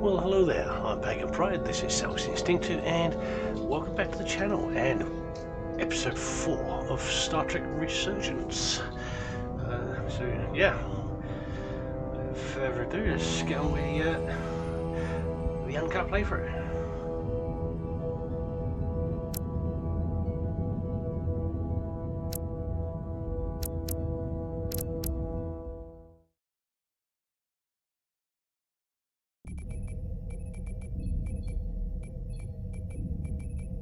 Well, hello there, I'm Pagan Pride, this is Selfish Instinctive, and welcome back to the channel, and episode 4 of Star Trek Resurgence. Without further ado, let's get on with the uncut playthrough.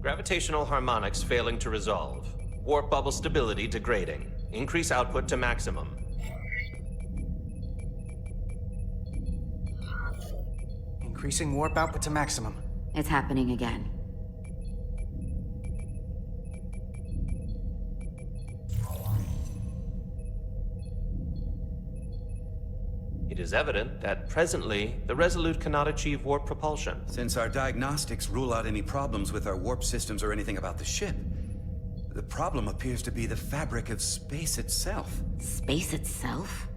Gravitational harmonics failing to resolve. Warp bubble stability degrading. Increase output to maximum. Increasing warp output to maximum. It's happening again. It is evident that presently, the Resolute cannot achieve warp propulsion. Since our diagnostics rule out any problems with our warp systems or anything about the ship, the problem appears to be the fabric of space itself. Space itself?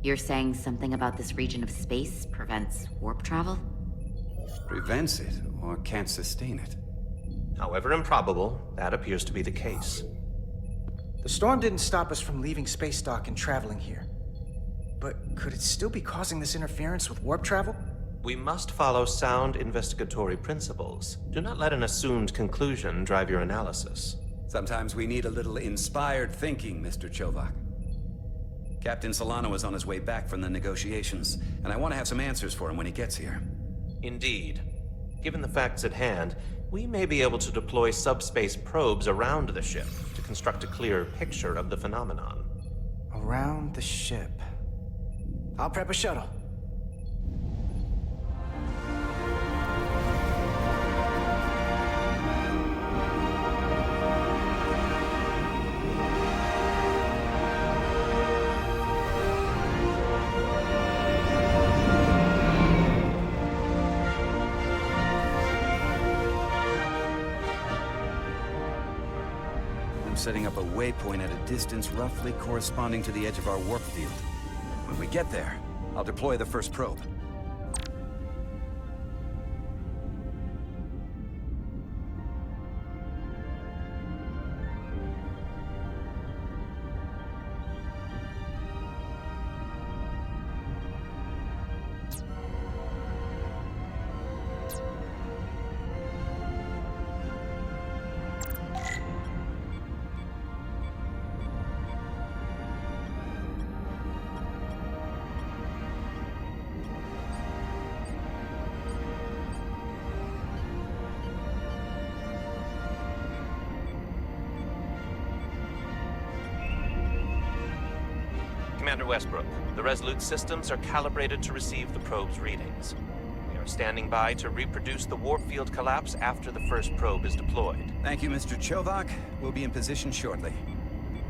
You're saying something about this region of space prevents warp travel? Prevents it, or can't sustain it. However improbable, that appears to be the case. The storm didn't stop us from leaving space dock and traveling here. But could it still be causing this interference with warp travel? We must follow sound investigatory principles. Do not let an assumed conclusion drive your analysis. Sometimes we need a little inspired thinking, Mr. Chovak. Captain Solano is on his way back from the negotiations, and I want to have some answers for him when he gets here. Indeed. Given the facts at hand, we may be able to deploy subspace probes around the ship to construct a clear picture of the phenomenon. Around the ship. I'll prep a shuttle. I'm setting up a waypoint at a distance roughly corresponding to the edge of our warp field. When we get there, I'll deploy the first probe. Commander Westbrook, the Resolute systems are calibrated to receive the probe's readings. We are standing by to reproduce the warp field collapse after the first probe is deployed. Thank you, Mr. Chovak. We'll be in position shortly.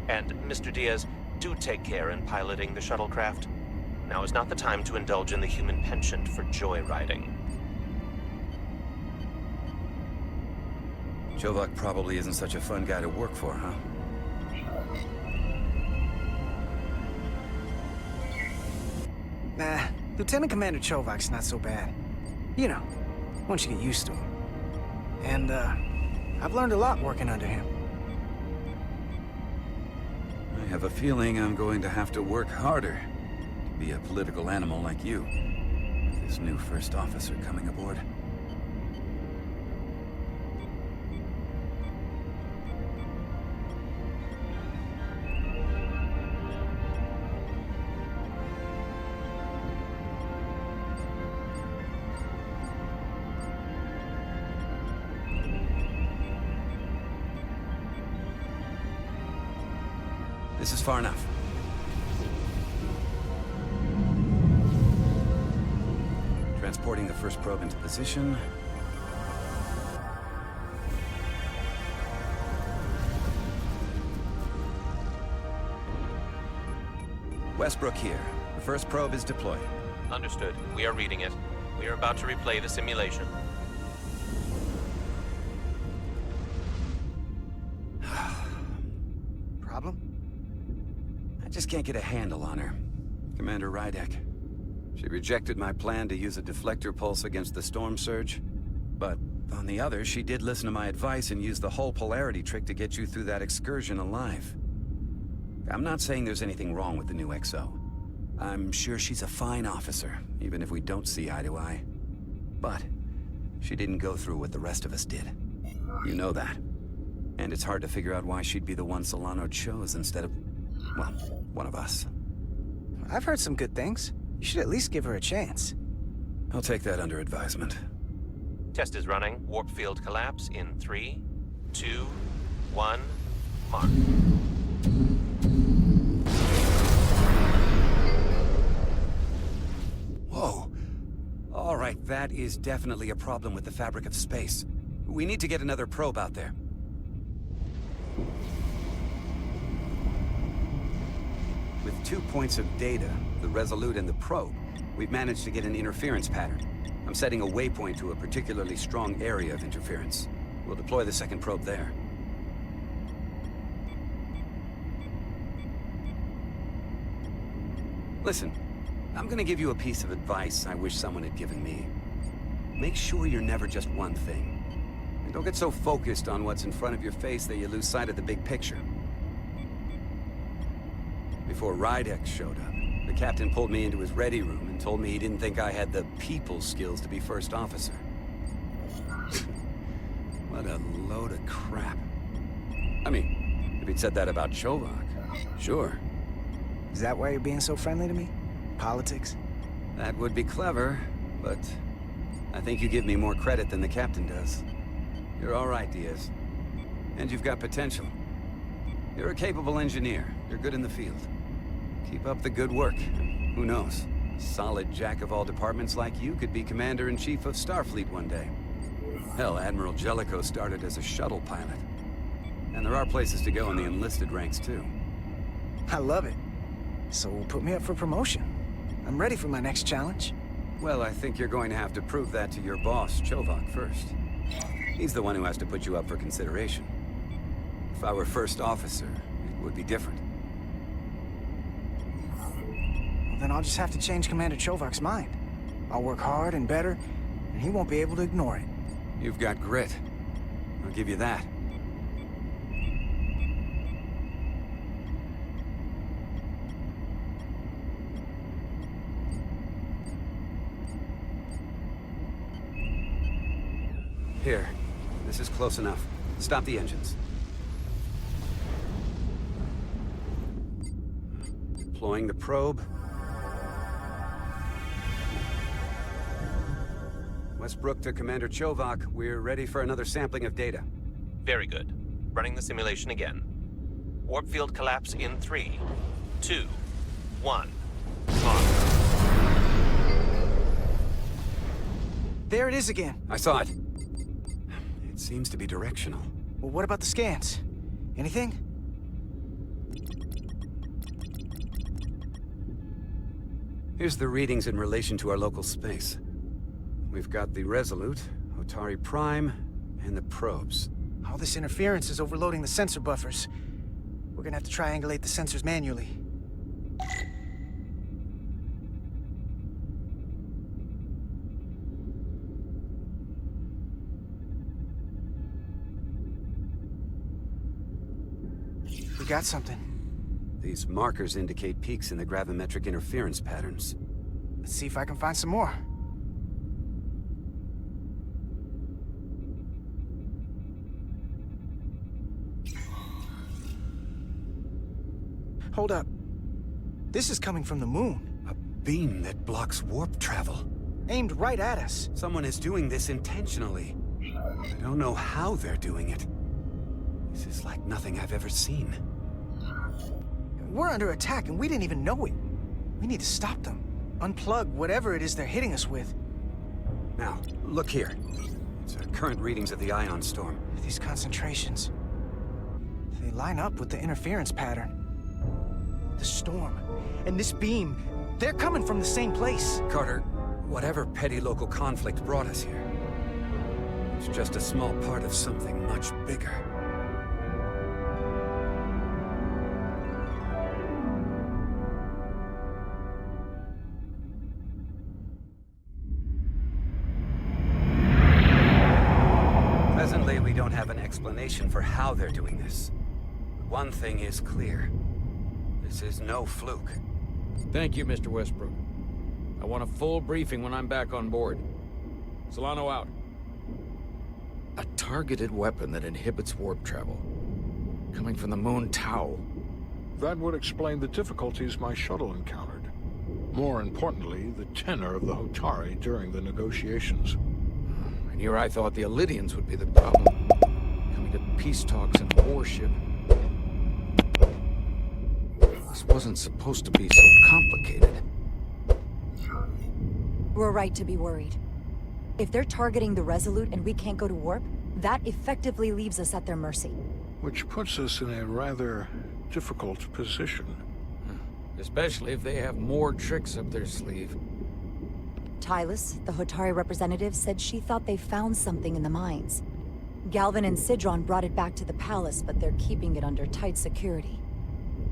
And, Mr. Diaz, do take care in piloting the shuttlecraft. Now is not the time to indulge in the human penchant for joyriding. Chovak probably isn't such a fun guy to work for, huh? Nah, Lieutenant Commander Chovak's not so bad. You know, once you get used to him. And, I've learned a lot working under him. I have a feeling I'm going to have to work harder to be a political animal like you, with this new first officer coming aboard. This is far enough. Transporting the first probe into position. Westbrook here. The first probe is deployed. Understood. We are reading it. We are about to replay the simulation. Problem? I just can't get a handle on her. Commander Rydek. She rejected my plan to use a deflector pulse against the storm surge. But on the other, she did listen to my advice and use the whole polarity trick to get you through that excursion alive. I'm not saying there's anything wrong with the new XO. I'm sure she's a fine officer, even if we don't see eye to eye. But she didn't go through what the rest of us did. You know that. And it's hard to figure out why she'd be the one Solano chose instead of, well, one of us. I've heard some good things. You should at least give her a chance. I'll take that under advisement. Test is running. Warp field collapse in 3, 2, 1, mark. Whoa. All right, that is definitely a problem with the fabric of space. We need to get another probe out there. With 2 points of data, the Resolute and the probe, we've managed to get an interference pattern. I'm setting a waypoint to a particularly strong area of interference. We'll deploy the second probe there. Listen, I'm gonna give you a piece of advice I wish someone had given me. Make sure you're never just one thing. And don't get so focused on what's in front of your face that you lose sight of the big picture. Before Rydex showed up, the captain pulled me into his ready room and told me he didn't think I had the people skills to be first officer. What a load of crap. I mean, if he'd said that about Chovak, sure. Is that why you're being so friendly to me? Politics? That would be clever, but I think you give me more credit than the captain does. You're all right, Diaz. And you've got potential. You're a capable engineer. You're good in the field. Keep up the good work. Who knows? A solid jack of all departments like you could be Commander-in-Chief of Starfleet one day. Hell, Admiral Jellicoe started as a shuttle pilot. And there are places to go in the enlisted ranks, too. I love it. So put me up for promotion. I'm ready for my next challenge. Well, I think you're going to have to prove that to your boss, Chovak, first. He's the one who has to put you up for consideration. If I were first officer, it would be different. Well, then I'll just have to change Commander Chovak's mind. I'll work hard and better, and he won't be able to ignore it. You've got grit. I'll give you that. Here. This is close enough. Stop the engines. Deploying the probe. Westbrook to Commander Chovak. We're ready for another sampling of data. Very good. Running the simulation again. Warp field collapse in 3, 2, 1, mark. There it is again. I saw it. It seems to be directional. Well, what about the scans? Anything? Here's the readings in relation to our local space. We've got the Resolute, Otari Prime, and the probes. All this interference is overloading the sensor buffers. We're gonna have to triangulate the sensors manually. We got something. These markers indicate peaks in the gravimetric interference patterns. Let's see if I can find some more. Hold up. This is coming from the moon. A beam that blocks warp travel. Aimed right at us. Someone is doing this intentionally. I don't know how they're doing it. This is like nothing I've ever seen. We're under attack and we didn't even know it. We need to stop them. Unplug whatever it is they're hitting us with. Now, look here. It's our current readings of the ion storm. These concentrations, they line up with the interference pattern. The storm and this beam, they're coming from the same place. Carter, whatever petty local conflict brought us here, it's just a small part of something much bigger. explanation for how they're doing this. One thing is clear. This is no fluke. Thank you, Mr. Westbrook. I want a full briefing when I'm back on board. Solano out. A targeted weapon that inhibits warp travel. Coming from the moon Tau. That would explain the difficulties my shuttle encountered. More importantly, the tenor of the Hotari during the negotiations. And here I thought the Illidians would be the problem. Coming to peace talks in a warship. This wasn't supposed to be so complicated. We're right to be worried. If they're targeting the Resolute and we can't go to warp, that effectively leaves us at their mercy. Which puts us in a rather difficult position. Especially if they have more tricks up their sleeve. Tylus, the Hotari representative, said she thought they found something in the mines. Galvin and Sidron brought it back to the palace, but they're keeping it under tight security.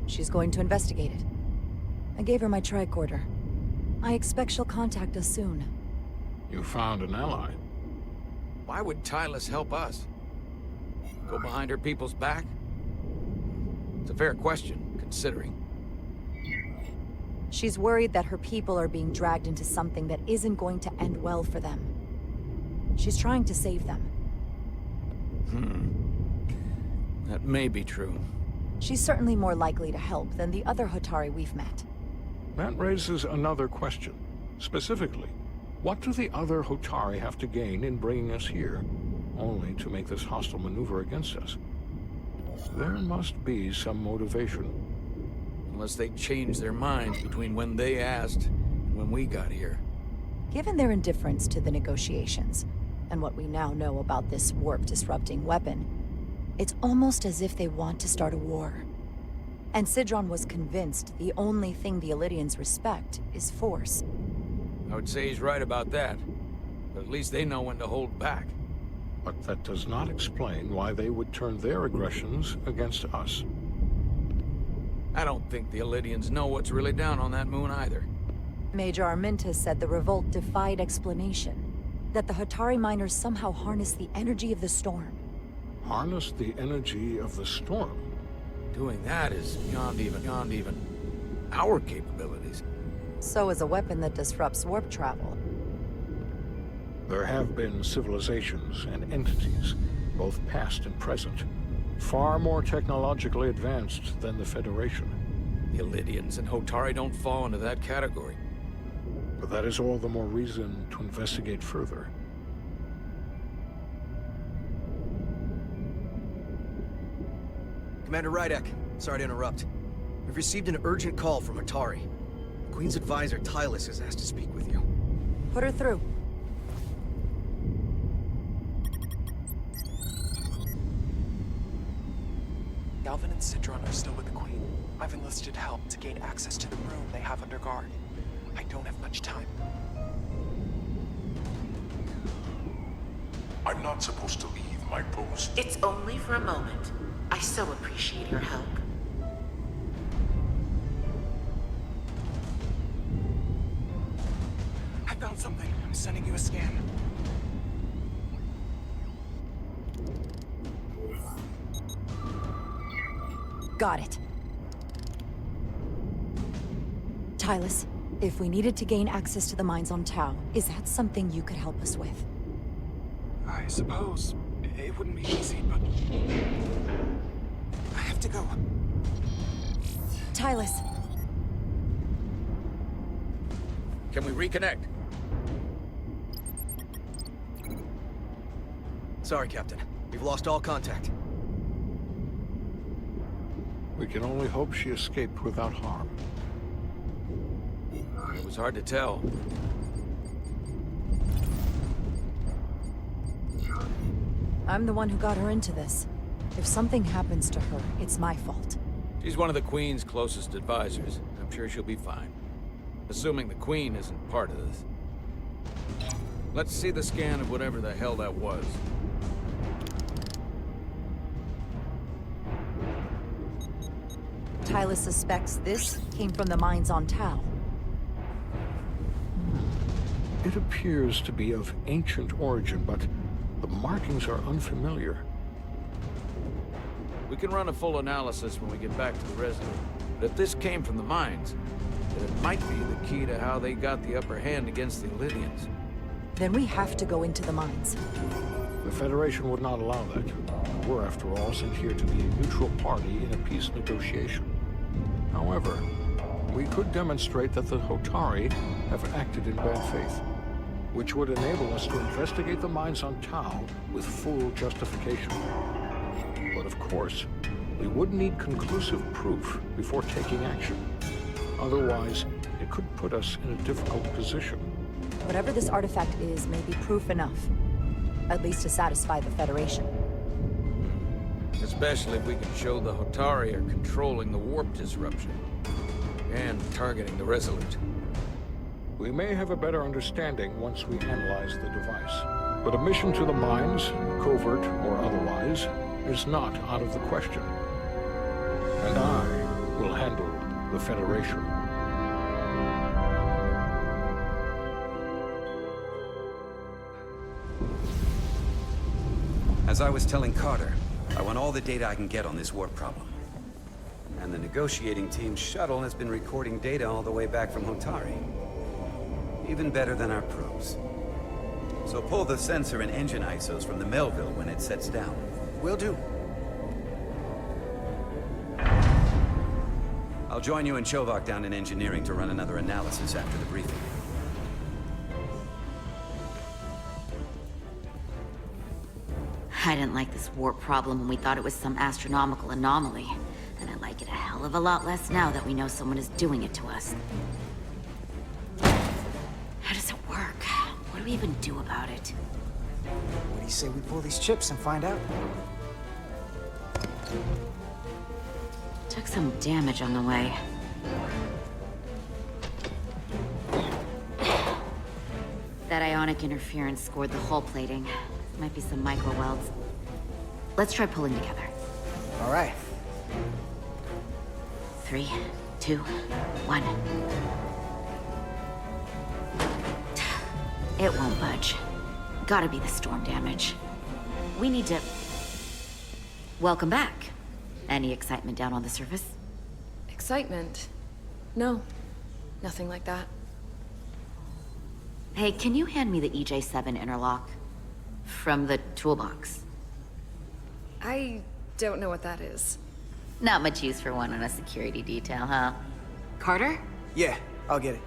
She's going to investigate it. I gave her my tricorder. I expect she'll contact us soon. You found an ally. Why would Tylus help us? Go behind her people's back? It's a fair question, considering. She's worried that her people are being dragged into something that isn't going to end well for them. She's trying to save them. That may be true. She's certainly more likely to help than the other Hotari we've met. That raises another question. Specifically, what do the other Hotari have to gain in bringing us here, only to make this hostile maneuver against us? There must be some motivation. Unless they changed their minds between when they asked and when we got here. Given their indifference to the negotiations, and what we now know about this warp-disrupting weapon, it's almost as if they want to start a war. And Sidron was convinced the only thing the Illidians respect is force. I would say he's right about that. But at least they know when to hold back. But that does not explain why they would turn their aggressions against us. I don't think the Illidians know what's really down on that moon either. Major Armintas said the revolt defied explanation. That the Hotari miners somehow harnessed the energy of the storm. Harness the energy of the storm? Doing that is beyond even our capabilities. So is a weapon that disrupts warp travel. There have been civilizations and entities, both past and present, far more technologically advanced than the Federation. The Illidians and Hotari don't fall into that category. But that is all the more reason to investigate further. Commander Rydek, sorry to interrupt. We've received an urgent call from Hotari. The Queen's advisor, Tylus, has asked to speak with you. Put her through. Galvin and Sidron are still with the Queen. I've enlisted help to gain access to the room they have under guard. I don't have much time. I'm not supposed to leave my post. It's only for a moment. I so appreciate your help. I found something. I'm sending you a scan. Got it. Tylus, if we needed to gain access to the mines on Tau, is that something you could help us with? I suppose it wouldn't be easy, but I have to go. Tylus. Can we reconnect? Sorry, Captain. We've lost all contact. We can only hope she escaped without harm. It was hard to tell. I'm the one who got her into this. If something happens to her, it's my fault. She's one of the Queen's closest advisors. I'm sure she'll be fine. Assuming the Queen isn't part of this. Let's see the scan of whatever the hell that was. Tylus suspects this came from the mines on Tau. It appears to be of ancient origin, but the markings are unfamiliar. We can run a full analysis when we get back to the Resolute. But if this came from the mines, then it might be the key to how they got the upper hand against the Illydians. Then we have to go into the mines. The Federation would not allow that. We're, after all, sent here to be a neutral party in a peace negotiation. However, we could demonstrate that the Hotari have acted in bad faith, which would enable us to investigate the mines on Tau with full justification. But of course, we would need conclusive proof before taking action. Otherwise, it could put us in a difficult position. Whatever this artifact is may be proof enough. At least to satisfy the Federation. Especially if we can show the Hotari are controlling the warp disruption. And targeting the Resolute. We may have a better understanding once we analyze the device. But a mission to the mines, covert or otherwise, is not out of the question. And I will handle the Federation. As I was telling Carter, I want all the data I can get on this warp problem. And the negotiating team's shuttle has been recording data all the way back from Hotari. Even better than our probes. So pull the sensor and engine ISOs from the Melville when it sets down. Will do. I'll join you and Shovak down in engineering to run another analysis after the briefing. I didn't like this warp problem when we thought it was some astronomical anomaly. And I like it a hell of a lot less now that we know someone is doing it to us. How does it work? What do we even do about it? What do you say we pull these chips and find out? Took some damage on the way. That ionic interference scored the hull plating. Might be some micro welds. Let's try pulling together. All right. 3, 2, 1. It won't budge. Gotta be the storm damage. We need to... Welcome back. Any excitement down on the surface? Excitement? No. Nothing like that. Hey, can you hand me the EJ7 interlock? From the toolbox. I don't know what that is. Not much use for one on a security detail, huh? Carter? Yeah, I'll get it.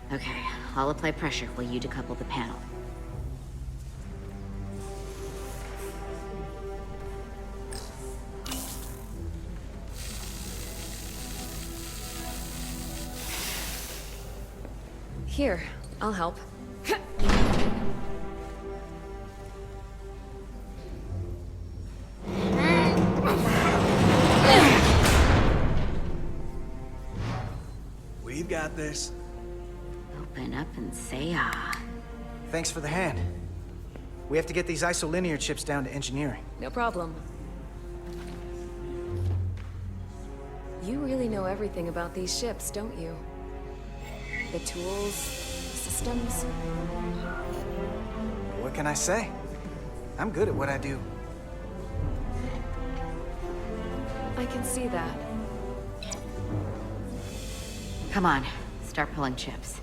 Okay, I'll apply pressure while you decouple the panel. Here, I'll help. We've got this. Open up and say ah. Thanks for the hand. We have to get these isolinear chips down to engineering. No problem. You really know everything about these ships, don't you? The tools, the systems. What can I say? I'm good at what I do. I can see that. Come on, start pulling chips.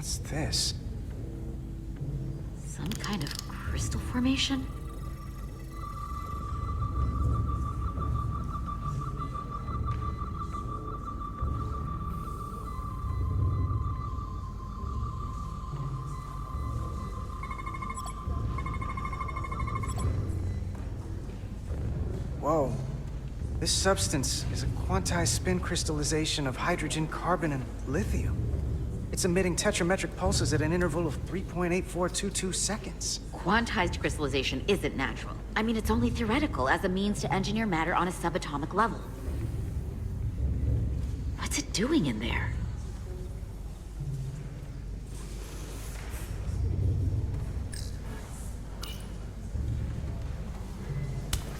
What's this? Some kind of crystal formation? Whoa. This substance is a quantized spin crystallization of hydrogen, carbon, and lithium. It's emitting tetrametric pulses at an interval of 3.8422 seconds. Quantized crystallization isn't natural. I mean, it's only theoretical as a means to engineer matter on a subatomic level. What's it doing in there?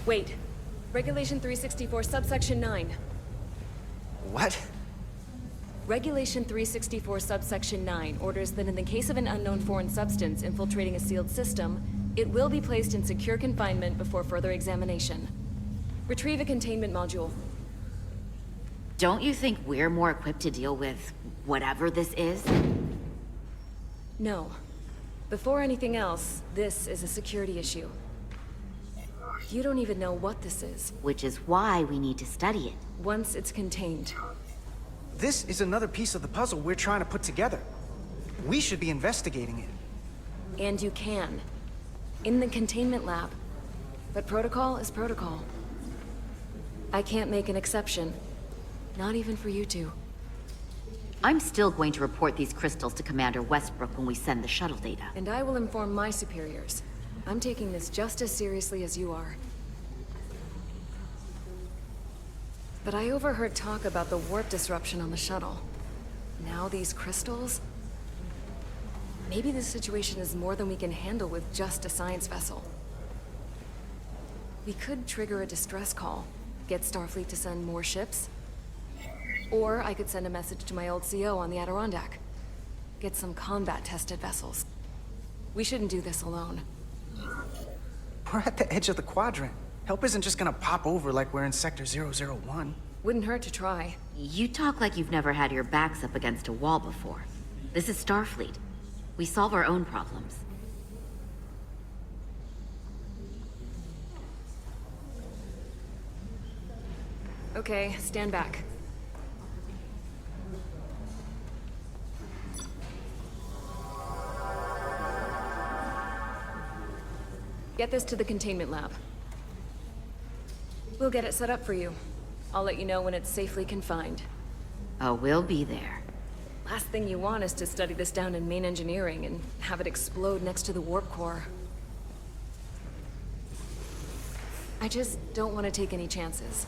Wait. Regulation 364, subsection 9. What? Regulation 364, subsection 9 orders that in the case of an unknown foreign substance infiltrating a sealed system, it will be placed in secure confinement before further examination. Retrieve a containment module. Don't you think we're more equipped to deal with whatever this is? No. Before anything else, this is a security issue. You don't even know what this is. Which is why we need to study it. Once it's contained. This is another piece of the puzzle we're trying to put together. We should be investigating it. And you can. In the containment lab. But protocol is protocol. I can't make an exception. Not even for you two. I'm still going to report these crystals to Commander Westbrook when we send the shuttle data. And I will inform my superiors. I'm taking this just as seriously as you are. But I overheard talk about the warp disruption on the shuttle. Now these crystals? Maybe this situation is more than we can handle with just a science vessel. We could trigger a distress call, get Starfleet to send more ships. Or I could send a message to my old CO on the Adirondack. Get some combat-tested vessels. We shouldn't do this alone. We're at the edge of the quadrant. Help isn't just gonna pop over like we're in Sector 001. Wouldn't hurt to try. You talk like you've never had your backs up against a wall before. This is Starfleet. We solve our own problems. Okay, stand back. Get this to the containment lab. We'll get it set up for you. I'll let you know when it's safely confined. Oh, we'll be there. Last thing you want is to study this down in main engineering and have it explode next to the warp core. I just don't want to take any chances.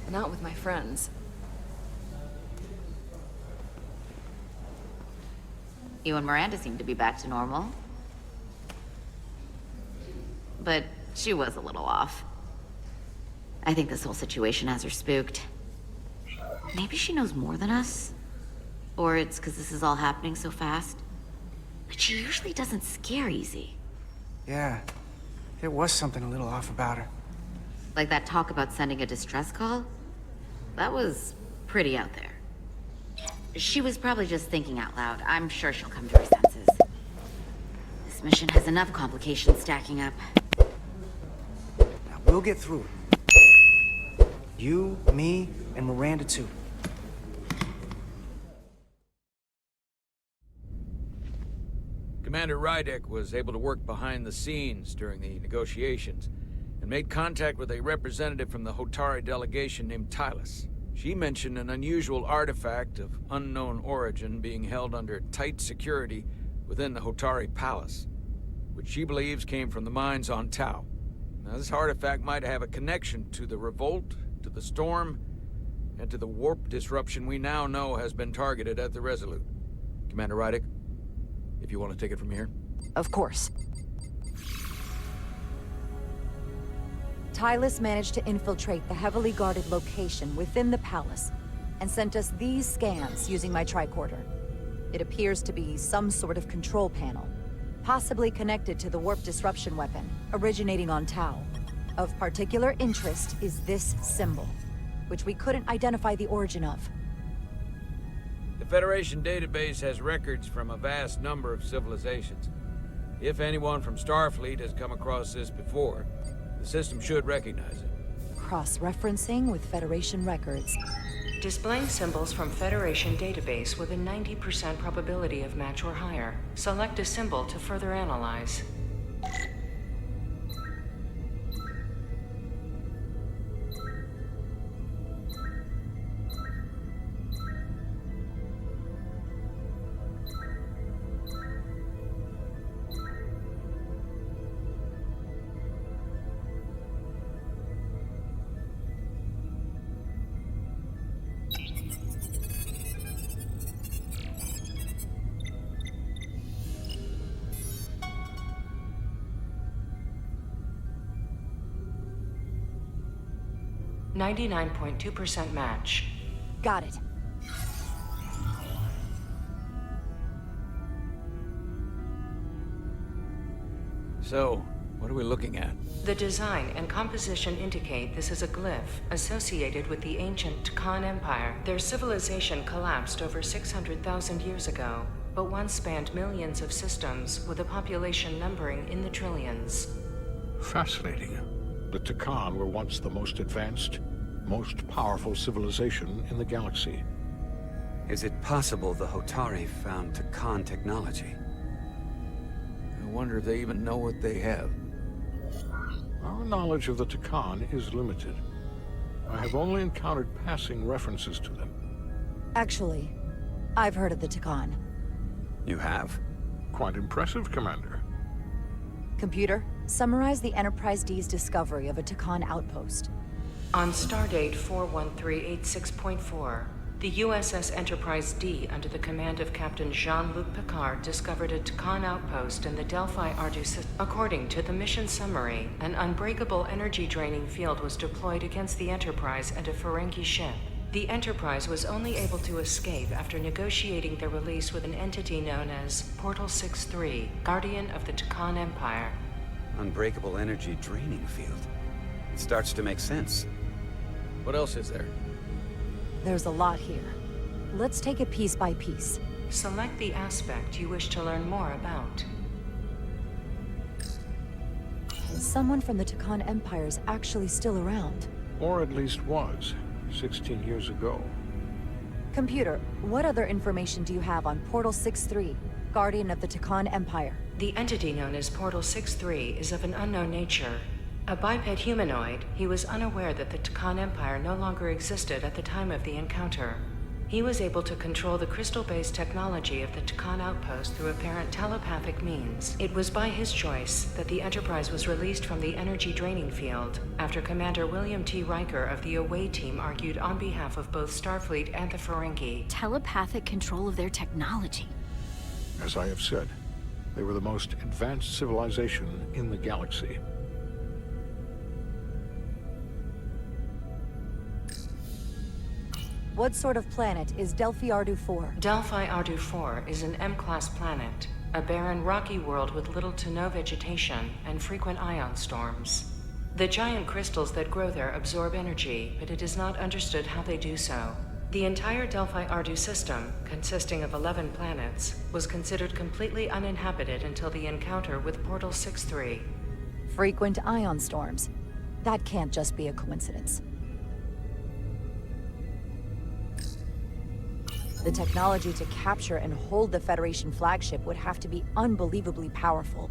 Not with my friends. You and Miranda seem to be back to normal. But she was a little off. I think this whole situation has her spooked. Maybe she knows more than us? Or it's because this is all happening so fast? But she usually doesn't scare easy. Yeah, there was something a little off about her. Like that talk about sending a distress call? That was pretty out there. She was probably just thinking out loud. I'm sure she'll come to her senses. This mission has enough complications stacking up. Now, we'll get through it. You, me, and Miranda too. Commander Rydek was able to work behind the scenes during the negotiations and made contact with a representative from the Hotari delegation named Tylus. She mentioned an unusual artifact of unknown origin being held under tight security within the Hotari Palace, which she believes came from the mines on Tau. Now, this artifact might have a connection to the revolt, to the storm, and to the warp disruption we now know has been targeted at the Resolute. Commander Rydek, if you want to take it from here. Of course. Tylus managed to infiltrate the heavily guarded location within the palace and sent us these scans using my tricorder. It appears to be some sort of control panel, possibly connected to the warp disruption weapon originating on Tau. Of particular interest is this symbol, which we couldn't identify the origin of. The Federation database has records from a vast number of civilizations. If anyone from Starfleet has come across this before, the system should recognize it. Cross-referencing with Federation records. Displaying symbols from Federation database with a 90% probability of match or higher. Select a symbol to further analyze. .2% match. Got it. So, what are we looking at? The design and composition indicate this is a glyph associated with the ancient Khan Empire. Their civilization collapsed over 600,000 years ago, but once spanned millions of systems with a population numbering in the trillions. Fascinating. The Takan were once the most advanced, most powerful civilization in the galaxy. Is it possible the Hotari found Takan technology? I wonder if they even know what they have. Our knowledge of the Takan is limited. I have only encountered passing references to them. Actually, I've heard of the Takan. You have? Quite impressive, Commander. Computer, summarize the Enterprise D's discovery of a Takan outpost. On stardate 41386.4, the USS Enterprise D, under the command of Captain Jean-Luc Picard, discovered a Takan outpost in the Delphi Ardu system. According to the mission summary, an unbreakable energy-draining field was deployed against the Enterprise and a Ferengi ship. The Enterprise was only able to escape after negotiating their release with an entity known as Portal 63, Guardian of the Takan Empire. Unbreakable energy draining field. It starts to make sense. What else is there? There's a lot here. Let's take it piece by piece. Select the aspect you wish to learn more about. Someone from the Takan Empire is actually still around. Or at least was, 16 years ago. Computer, what other information do you have on Portal 63, Guardian of the Takan Empire? The entity known as Portal 63 is of an unknown nature. A biped humanoid, he was unaware that the Takan Empire no longer existed at the time of the encounter. He was able to control the crystal-based technology of the Takan outpost through apparent telepathic means. It was by his choice that the Enterprise was released from the energy draining field after Commander William T. Riker of the Away Team argued on behalf of both Starfleet and the Ferengi. Telepathic control of their technology. As I have said, they were the most advanced civilization in the galaxy. What sort of planet is Delphi Ardu 4? Delphi Ardu 4 is an M-class planet, a barren rocky world with little to no vegetation and frequent ion storms. The giant crystals that grow there absorb energy, but it is not understood how they do so. The entire Delphi Ardu system, consisting of 11 planets, was considered completely uninhabited until the encounter with Portal 63. Frequent ion storms. That can't just be a coincidence. The technology to capture and hold the Federation flagship would have to be unbelievably powerful.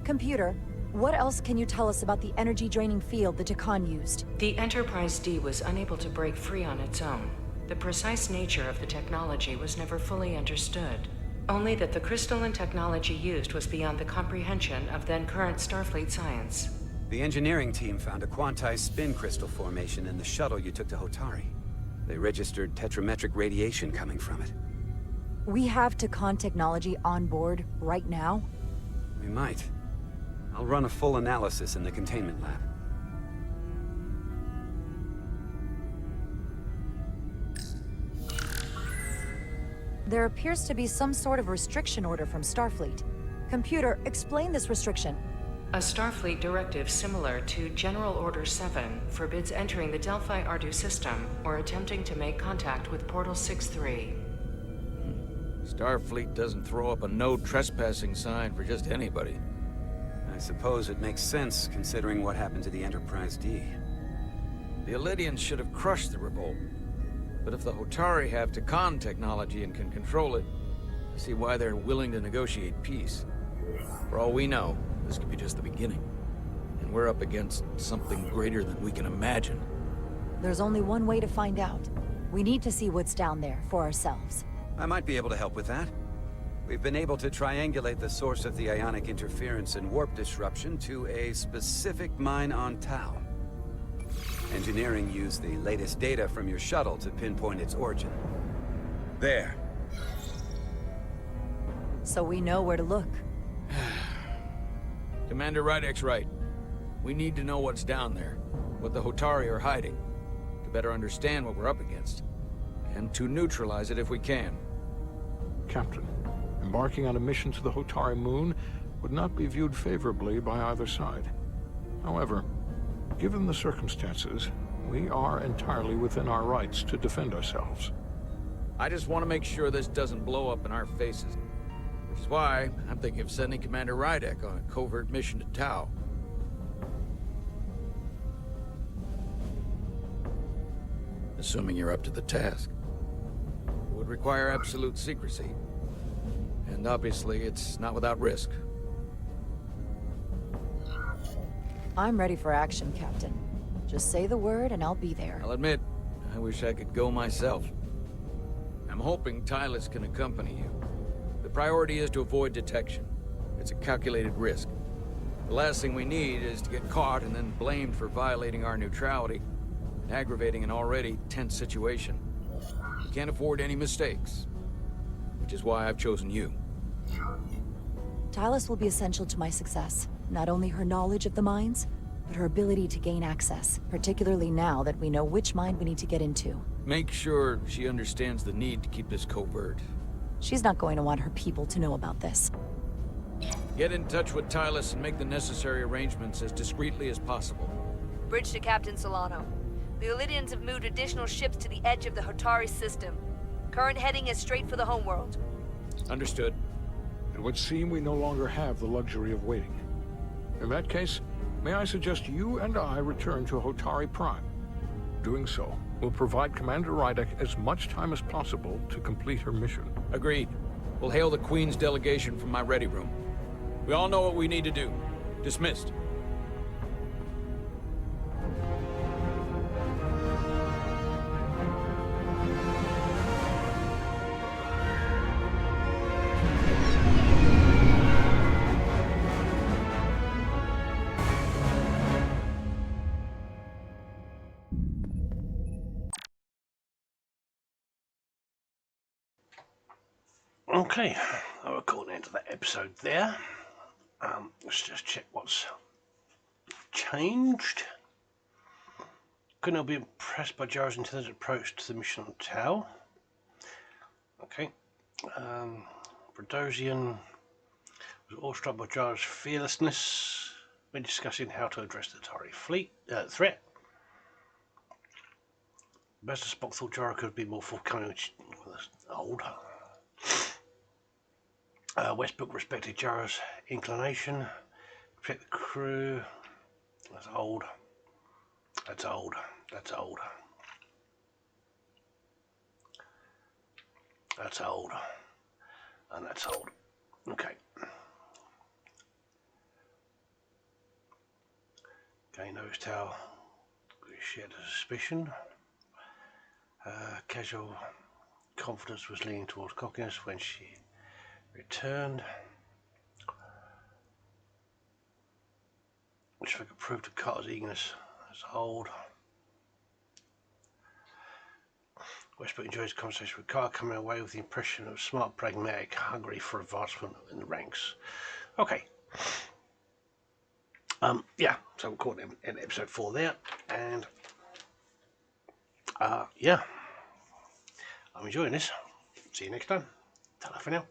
Computer, what else can you tell us about the energy-draining field the Takan used? The Enterprise D was unable to break free on its own. The precise nature of the technology was never fully understood. Only that the crystalline technology used was beyond the comprehension of then-current Starfleet science. The engineering team found a quantized spin crystal formation in the shuttle you took to Hotari. They registered tetrametric radiation coming from it. We have Takan technology on board right now? We might. I'll run a full analysis in the containment lab. There appears to be some sort of restriction order from Starfleet. Computer, explain this restriction. A Starfleet directive similar to General Order 7 forbids entering the Delphi Ardu system or attempting to make contact with Portal 63. Starfleet doesn't throw up a no trespassing sign for just anybody. I suppose it makes sense, considering what happened to the Enterprise D. The Elydians should have crushed the revolt. But if the Hotari have Takan technology and can control it, I see why they're willing to negotiate peace. For all we know, this could be just the beginning. And we're up against something greater than we can imagine. There's only one way to find out. We need to see what's down there for ourselves. I might be able to help with that. We've been able to triangulate the source of the ionic interference and warp disruption to a specific mine on Tau. Engineering used the latest data from your shuttle to pinpoint its origin. There. So we know where to look. Commander Rydek's right. We need to know what's down there, what the Hotari are hiding, to better understand what we're up against, and to neutralize it if we can. Captain, embarking on a mission to the Hotari moon would not be viewed favorably by either side. However, given the circumstances, we are entirely within our rights to defend ourselves. I just want to make sure this doesn't blow up in our faces. Which is why I'm thinking of sending Commander Rydek on a covert mission to Tau. Assuming you're up to the task. It would require absolute secrecy. And obviously, it's not without risk. I'm ready for action, Captain. Just say the word and I'll be there. I'll admit, I wish I could go myself. I'm hoping Tillus can accompany you. The priority is to avoid detection. It's a calculated risk. The last thing we need is to get caught and then blamed for violating our neutrality and aggravating an already tense situation. We can't afford any mistakes, which is why I've chosen you. Tillus will be essential to my success. Not only her knowledge of the mines, but her ability to gain access, particularly now that we know which mine we need to get into. Make sure she understands the need to keep this covert. She's not going to want her people to know about this. Get in touch with Tillus and make the necessary arrangements as discreetly as possible. Bridge to Captain Solano. The Elydians have moved additional ships to the edge of the Hotari system. Current heading is straight for the homeworld. Understood. It would seem we no longer have the luxury of waiting. In that case, may I suggest you and I return to Hotari Prime? Doing so will provide Commander Rydek as much time as possible to complete her mission. Agreed. We'll hail the Queen's delegation from my ready room. We all know what we need to do. Dismissed. Okay, I'll record the end of that episode there. Let's just check what's changed. Could not be impressed by Jara's intelligent approach to the mission on Tau. Okay. Brodosian was awestruck by Jara's fearlessness when discussing how to address the Atari fleet threat. Master Spock thought Jara could be more forthcoming, which was old. Westbrook respected Jara's inclination to protect the crew. That's old. That's old. That's old. That's old. And that's old. Okay. Okay, knows Tau shared a suspicion. Casual confidence was leaning towards cockiness when she returned, which I could prove to Carter's eagerness as old. Westbrook enjoys conversation with Carter, coming away with the impression of smart, pragmatic, hungry for advancement in the ranks. Okay. Yeah, so we'll call it in episode 4 there, and yeah, I'm enjoying this. See you next time. Ta-ra for now.